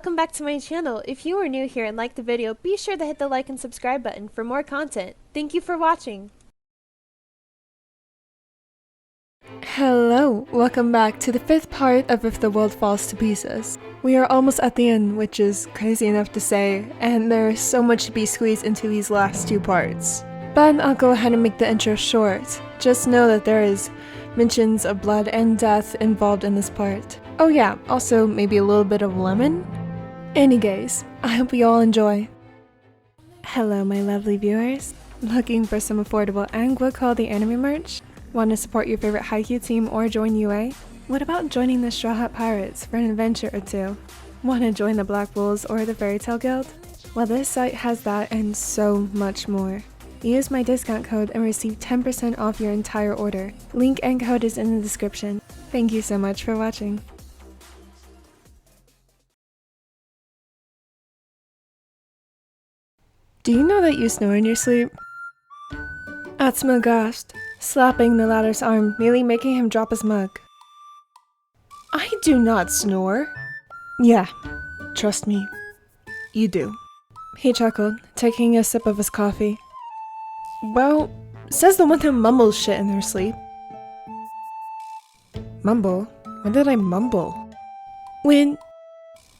welcome back to my channel. If you are new here and like the video, be sure to hit the like and subscribe button for more content. Thank you for watching. Hello, welcome back to the 5th part of If the World Falls to Pieces. We are almost at the end, which is crazy enough to say, and there is so much to be squeezed into these last 2 parts. But I'll go ahead and make the intro short. Just know that there is mentions of blood and death involved in this part. Oh yeah, also maybe a little bit of lemon? Anyways, I hope you all enjoy. Hello my lovely viewers. Looking for some affordable and good quality anime merch? Want to support your favorite Haikyuu team or join UA? What about joining the Straw Hat Pirates for an adventure or two? Want to join the Black Bulls or the Fairy Tale Guild? Well, this site has that and so much more. Use my discount code and receive 10% off your entire order. Link and code is in the description. Thank you so much for watching. Do you know that you snore in your sleep? Atsumu gasped, slapping the latter's arm, nearly making him drop his mug. I do not snore. Yeah, trust me, you do. He chuckled, taking a sip of his coffee. Well, says the one who mumbles shit in their sleep. Mumble? When did I mumble? When...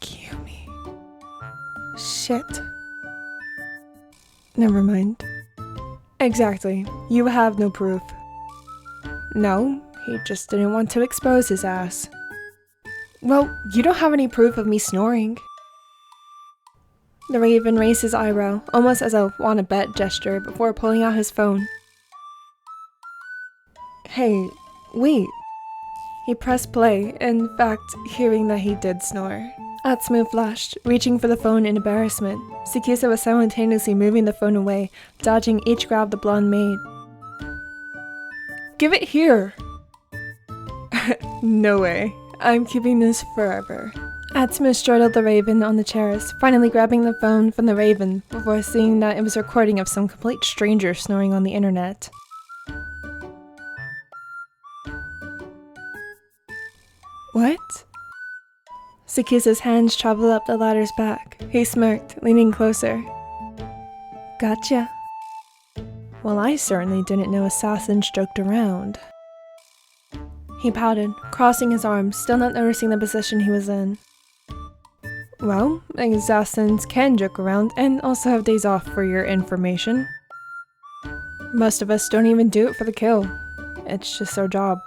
Cue me. Shit. Never mind. Exactly. You have no proof. No, he just didn't want to expose his ass. Well, you don't have any proof of me snoring. The Raven raised his eyebrow, almost as a wanna bet gesture, before pulling out his phone. Hey, wait. He pressed play, in fact, hearing that he did snore. Atsumu flashed, reaching for the phone in embarrassment. SakuAtsu was simultaneously moving the phone away, dodging each grab the blonde made. Give it here! No way. I'm keeping this forever. Atsumu straddled the Raven on the chairs, finally grabbing the phone from the Raven, before seeing that it was a recording of some complete stranger snoring on the internet. What? SakuAtsu's hands traveled up the ladder's back. He smirked, leaning closer. Gotcha. Well, I certainly didn't know assassins joked around. He pouted, crossing his arms, still not noticing the position he was in. Well, assassins can joke around and also have days off for your information. Most of us don't even do it for the kill. It's just our job.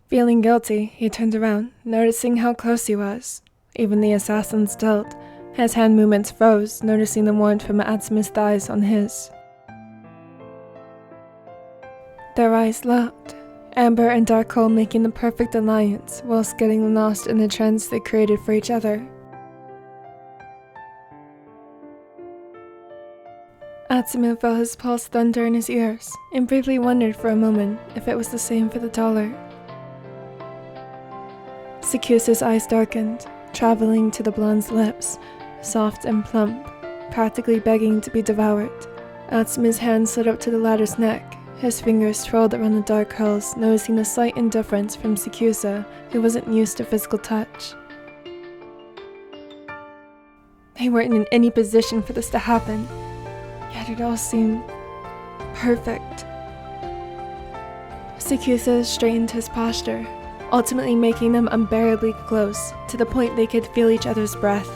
Feeling guilty, he turned around, noticing how close he was. Even the assassin stealth. His hand movements froze, noticing the warmth from Atsumu's thighs on his. Their eyes locked, amber and dark coal making the perfect alliance, whilst getting lost in the trance they created for each other. Atsumu felt his pulse thunder in his ears, and briefly wondered for a moment if it was the same for the dollar. SakuAtsu's eyes darkened, traveling to the blonde's lips, soft and plump, practically begging to be devoured. Atsumu's hand slid up to the latter's neck, his fingers twirled around the dark curls, noticing the slight indifference from SakuAtsu, who wasn't used to physical touch. They weren't in any position for this to happen, yet it all seemed perfect. SakuAtsu straightened his posture, ultimately making them unbearably close, to the point they could feel each other's breath.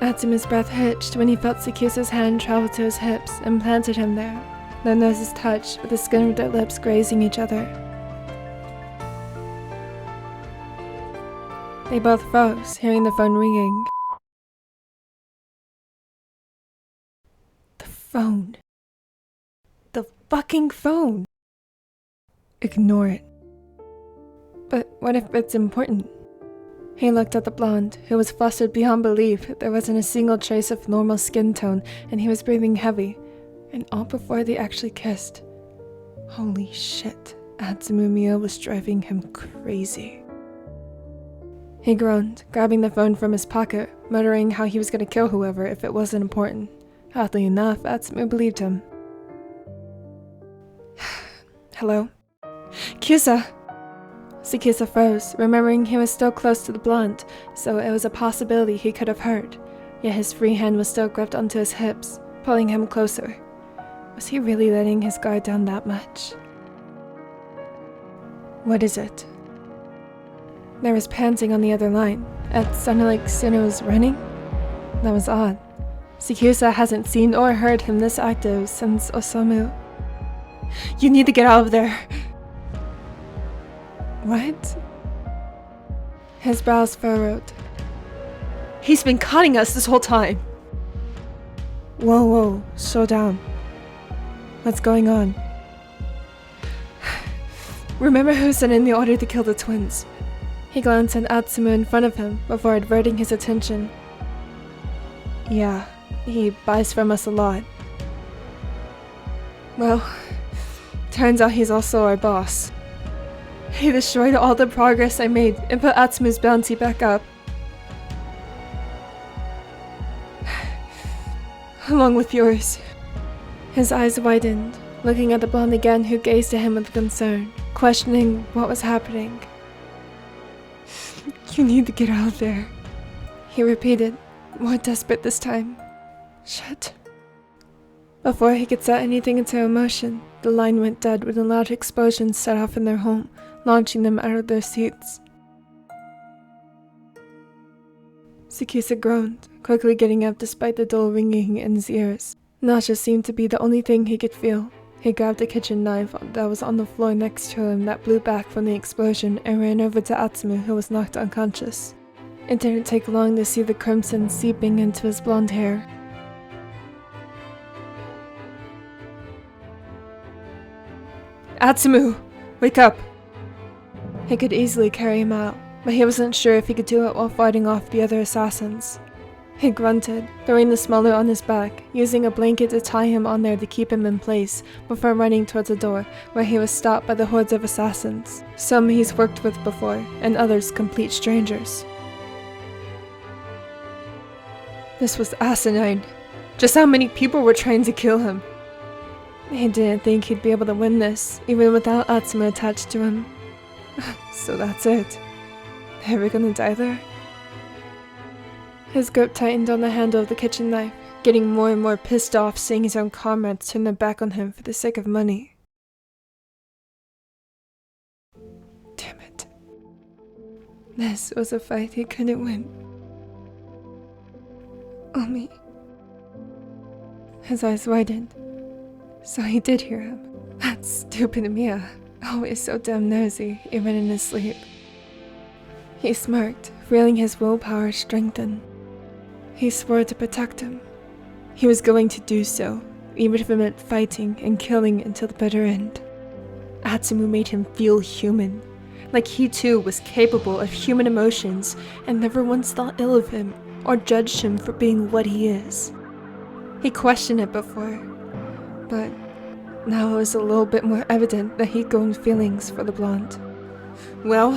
Atsumu's breath hitched when he felt SakuAtsu's hand travel to his hips and planted him there, their noses touched with the skin of their lips grazing each other. They both froze, hearing the phone ringing. The phone. The fucking phone! Ignore it. But what if it's important? He looked at the blonde, who was flustered beyond belief. There wasn't a single trace of normal skin tone, and he was breathing heavy, and all before they actually kissed. Holy shit, Atsumu Mio was driving him crazy. He groaned, grabbing the phone from his pocket, muttering how he was going to kill whoever if it wasn't important. Oddly enough, Atsumu believed him. Hello? Kyusa! Tsukisa froze, remembering he was still close to the blonde, so it was a possibility he could have heard. Yet his free hand was still gripped onto his hips, pulling him closer. Was he really letting his guard down that much? What is it? There was panting on the other line. It sounded like Suno was running. That was odd. Tsukisa hasn't seen or heard him this active since Osamu. You need to get out of there! What? His brows furrowed. He's been cutting us this whole time! Whoa, slow down. What's going on? Remember who sent in the order to kill the twins? He glanced at Atsumu in front of him before averting his attention. Yeah, he buys from us a lot. Well, turns out he's also our boss. He destroyed all the progress I made and put Atsumu's bounty back up. Along with yours. His eyes widened, looking at the blonde again, who gazed at him with concern, questioning what was happening. You need to get out of there, he repeated, more desperate this time. Shit. Before he could set anything into emotion, the line went dead when a loud explosion set off in their home, launching them out of their seats. Tsukisa groaned, quickly getting up despite the dull ringing in his ears. Nausea seemed to be the only thing he could feel. He grabbed a kitchen knife that was on the floor next to him that blew back from the explosion and ran over to Atsumu, who was knocked unconscious. It didn't take long to see the crimson seeping into his blonde hair. Atsumu! Wake up! He could easily carry him out, but he wasn't sure if he could do it while fighting off the other assassins. He grunted, throwing the smaller on his back, using a blanket to tie him on there to keep him in place, before running towards the door, where he was stopped by the hordes of assassins. Some he's worked with before, and others complete strangers. This was asinine. Just how many people were trying to kill him? He didn't think he'd be able to win this, even without Atsumu attached to him. So that's it. Are we gonna die there? His grip tightened on the handle of the kitchen knife, getting more and more pissed off seeing his own comrades turn their back on him for the sake of money. Damn it. This was a fight he couldn't win. Omi. His eyes widened. So he did hear him. That stupid Mia, always so damn nosy, even in his sleep. He smirked, feeling his willpower strengthen. He swore to protect him. He was going to do so, even if it meant fighting and killing until the bitter end. Atsumu made him feel human, like he too was capable of human emotions and never once thought ill of him or judged him for being what he is. He questioned it before, but now it was a little bit more evident that he'd grown feelings for the blonde. Well,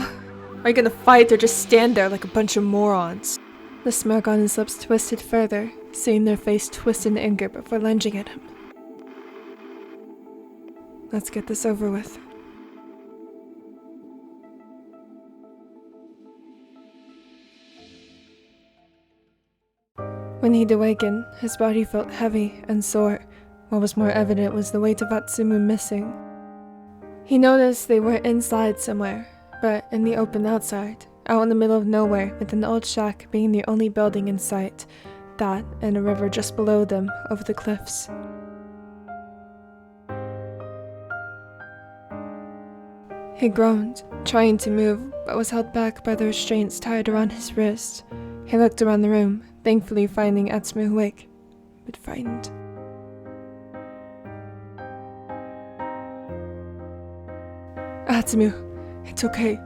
are you gonna fight or just stand there like a bunch of morons? The smirk on his lips twisted further, seeing their face twist in anger before lunging at him. Let's get this over with. When he'd awakened, his body felt heavy and sore. What was more evident was the weight of Atsumu missing. He noticed they were inside somewhere, but in the open outside, out in the middle of nowhere, with an old shack being the only building in sight, that and a river just below them over the cliffs. He groaned, trying to move, but was held back by the restraints tied around his wrist. He looked around the room, thankfully finding Atsumu awake, but frightened. Atsumu, it's okay.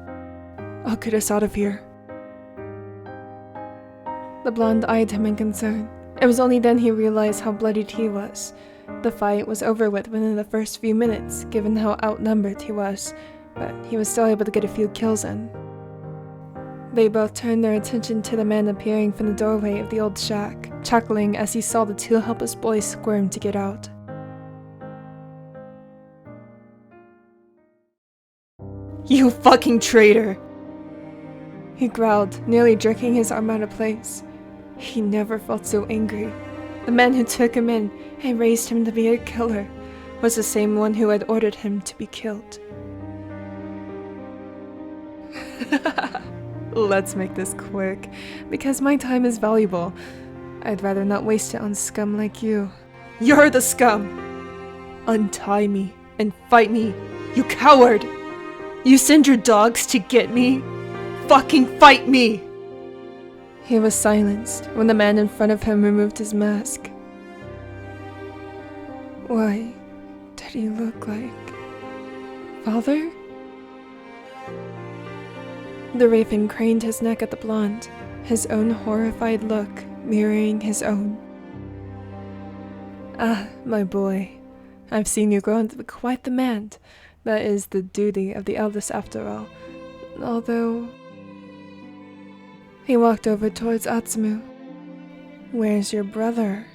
I'll get us out of here. The blonde eyed him in concern. It was only then he realized how bloodied he was. The fight was over with within the first few minutes, given how outnumbered he was, but he was still able to get a few kills in. They both turned their attention to the man appearing from the doorway of the old shack, chuckling as he saw the two helpless boys squirm to get out. You fucking traitor! He growled, nearly jerking his arm out of place. He never felt so angry. The man who took him in and raised him to be a killer was the same one who had ordered him to be killed. Let's make this quick, because my time is valuable. I'd rather not waste it on scum like you. You're the scum! Untie me and fight me, you coward! You send your dogs to get me? Fucking fight me! He was silenced when the man in front of him removed his mask. Why did he look like father? The raven craned his neck at the blonde, his own horrified look mirroring his own. Ah, my boy, I've seen you grow into quite the man. That is the duty of the eldest after all. Although... He walked over towards Atsumu. Where's your brother?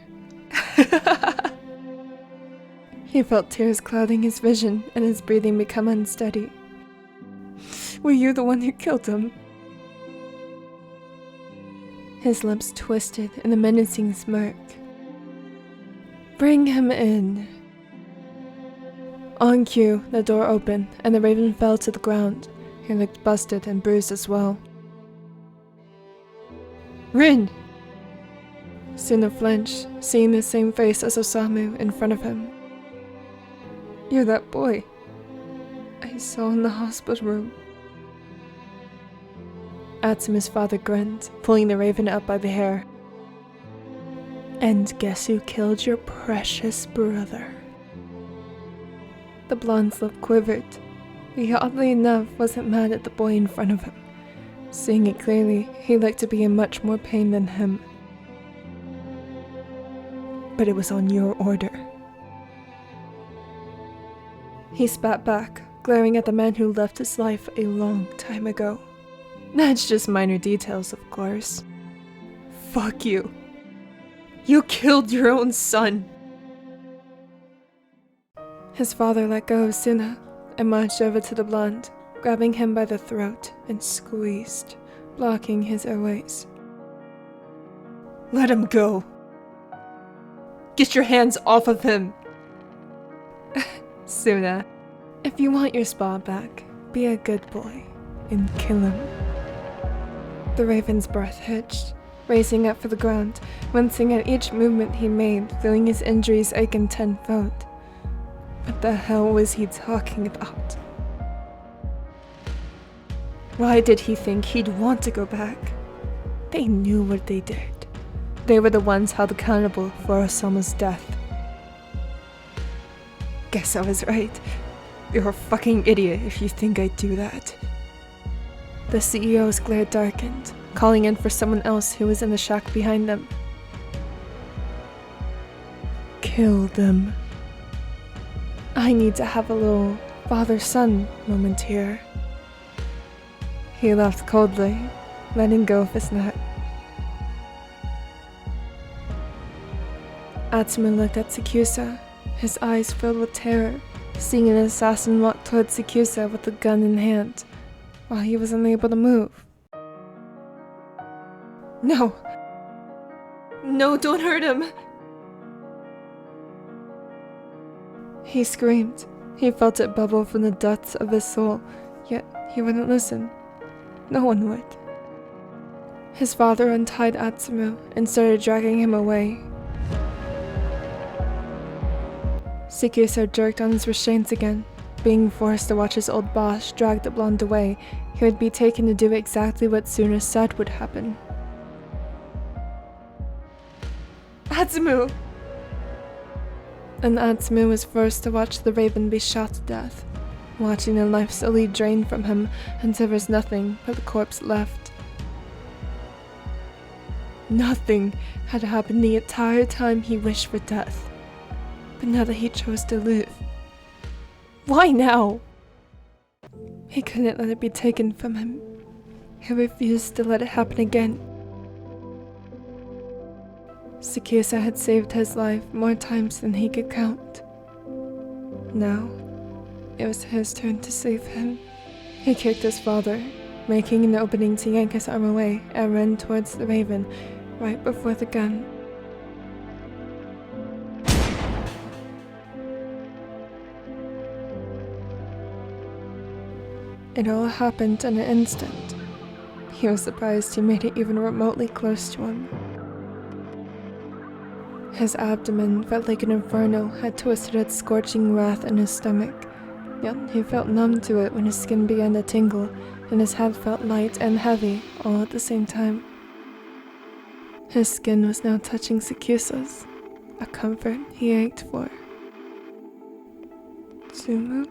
He felt tears clouding his vision and his breathing become unsteady. Were you the one who killed him? His lips twisted in a menacing smirk. Bring him in. On cue, the door opened and the raven fell to the ground. He looked busted and bruised as well. Rin! Suna flinched, seeing the same face as Osamu in front of him. You're that boy I saw in the hospital room. Atsumu's father grinned, pulling the raven up by the hair. And guess who killed your precious brother? The blonde's lip quivered. He oddly enough wasn't mad at the boy in front of him. Seeing it clearly, he looked to be in much more pain than him. But it was on your order. He spat back, glaring at the man who left his life a long time ago. That's just minor details, of course. Fuck you. You killed your own son. His father let go of Suna and marched over to the blonde, grabbing him by the throat and squeezed, blocking his airways. Let him go. Get your hands off of him. Suna, if you want your spa back, be a good boy and kill him. The raven's breath hitched, racing up for the ground, wincing at each movement he made, feeling his injuries aching tenfold. What the hell was he talking about? Why did he think he'd want to go back? They knew what they did. They were the ones held accountable for Osamu's death. Guess I was right. You're a fucking idiot if you think I'd do that. The CEO's glare darkened, calling in for someone else who was in the shack behind them. Kill them. I need to have a little father-son moment here. He laughed coldly, letting go of his neck. Atsumu looked at Sakusa, his eyes filled with terror, seeing an assassin walk towards Sakusa with a gun in hand, while he was unable to move. No! No, don't hurt him! He screamed. He felt it bubble from the depths of his soul, yet he wouldn't listen. No one would. His father untied Atsumu and started dragging him away. Sakusa jerked on his restraints again. Being forced to watch his old boss drag the blonde away, he would be taken to do exactly what Suna said would happen. Atsumu! And Atsumu was forced to watch the raven be shot to death, watching the life slowly drain from him until there was nothing but the corpse left. Nothing had happened the entire time he wished for death, but now that he chose to live. Why now? He couldn't let it be taken from him. He refused to let it happen again. Sakusa had saved his life more times than he could count. Now, it was his turn to save him. He kicked his father, making an opening to yank his arm away and ran towards the raven right before the gun. It all happened in an instant. He was surprised he made it even remotely close to him. His abdomen felt like an inferno had twisted its scorching wrath in his stomach, yet he felt numb to it when his skin began to tingle and his head felt light and heavy all at the same time. His skin was now touching SakuAtsu's, a comfort he ached for. Tsumu?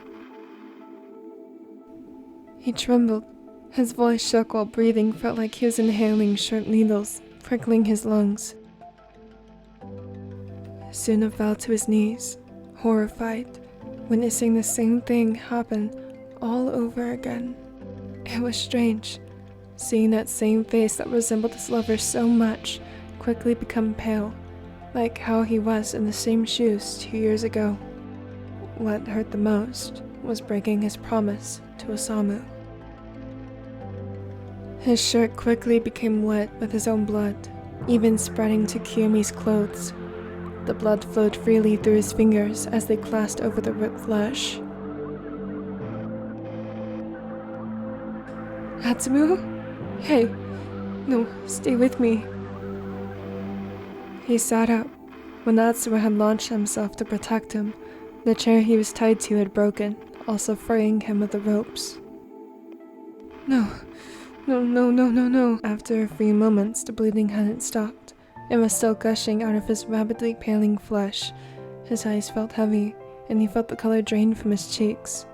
He trembled. His voice shook while breathing felt like he was inhaling sharp needles, prickling his lungs. Suna fell to his knees, horrified, witnessing the same thing happen all over again. It was strange, seeing that same face that resembled his lover so much quickly become pale, like how he was in the same shoes 2 years ago. What hurt the most was breaking his promise to Osamu. His shirt quickly became wet with his own blood, even spreading to Kiyomi's clothes. The blood flowed freely through his fingers as they clasped over the ripped flesh. Atsumu? Hey, no, stay with me. He sat up. When Atsumu had launched himself to protect him, the chair he was tied to had broken, also freeing him of the ropes. No. After a few moments, the bleeding hadn't stopped. It was still gushing out of his rapidly paling flesh. His eyes felt heavy, and he felt the color drain from his cheeks.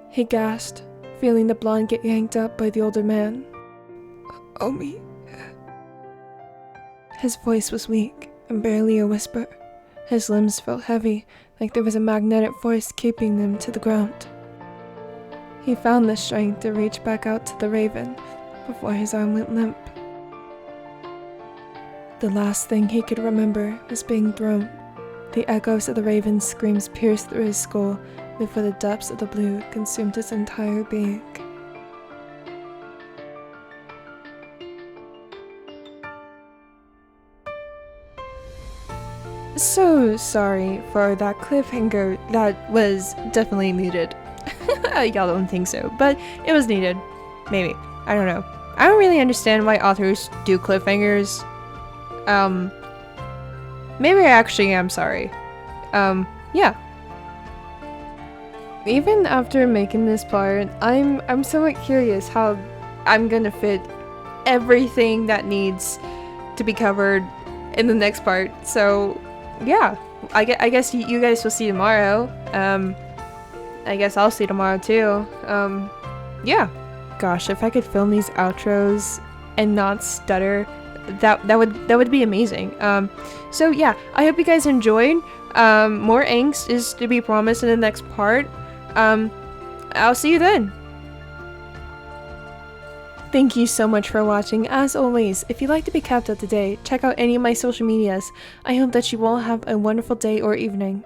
He gasped, feeling the blonde get yanked up by the older man. Omi. His voice was weak, and barely a whisper. His limbs felt heavy, like there was a magnetic force keeping them to the ground. He found the strength to reach back out to the raven before his arm went limp. The last thing he could remember was being thrown. The echoes of the raven's screams pierced through his skull before the depths of the blue consumed his entire being. So sorry for that cliffhanger. That was definitely muted. Y'all don't think so, but it was needed. Maybe. I don't know. I don't really understand why authors do cliffhangers. Maybe I actually am sorry. Yeah. Even after making this part, I'm somewhat curious how I'm gonna fit everything that needs to be covered in the next part. So, yeah. I guess you guys will see tomorrow. I guess I'll see tomorrow too. Yeah. Gosh, if I could film these outros and not stutter, that would be amazing. So yeah, I hope you guys enjoyed. More angst is to be promised in the next part. I'll see you then. Thank you so much for watching. As always, if you'd like to be kept up to date, check out any of my social medias. I hope that you all have a wonderful day or evening.